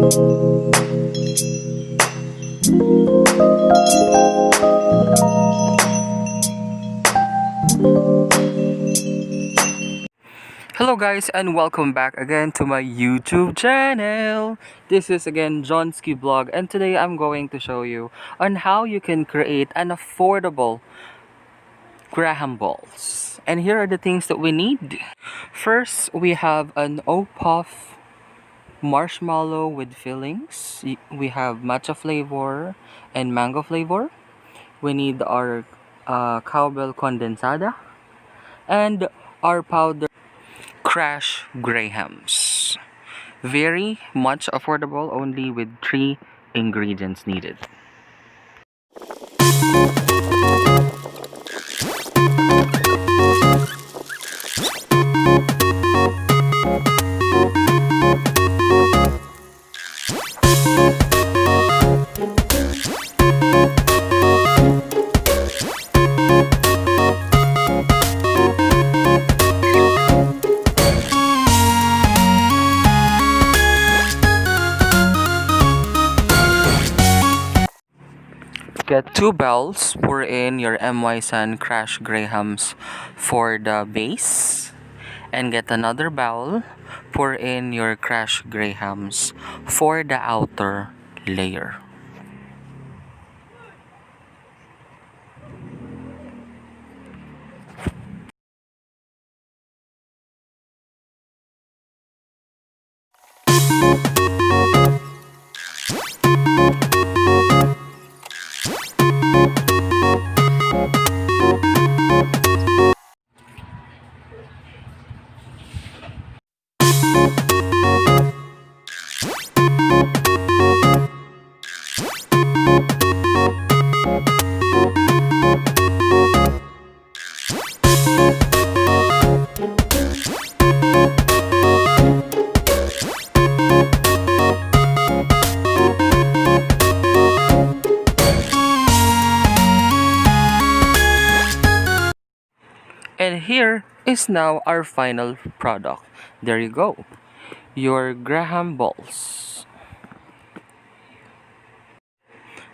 Hello guys, and welcome back again to my YouTube channel. This is again JoNSki vlog, and today I'm going to show you on how you can create an affordable graham balls. And here are the things that we need. First, we have an Opuff Marshmallow with fillings. We have matcha flavor and mango flavor. We need our cowbell condensada and our powder Crash Grahams. Very much affordable, only with 3 ingredients needed. Get 2 bowls, pour in your MY San Crash Grahams for the base, and get another bowl, pour in your Crash Grahams for the outer layer. And here is now our final product. There you go, your graham balls.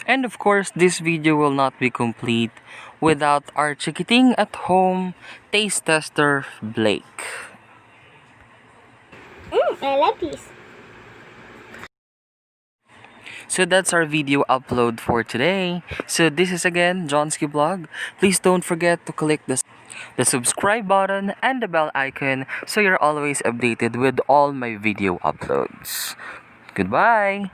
And of course, this video will not be complete without our chikiting at home taste tester, Blake. I like this. So that's our video upload for today. So this is again JoNSki vlog. Please don't forget to click the subscribe button and the bell icon so you're always updated with all my video uploads. Goodbye!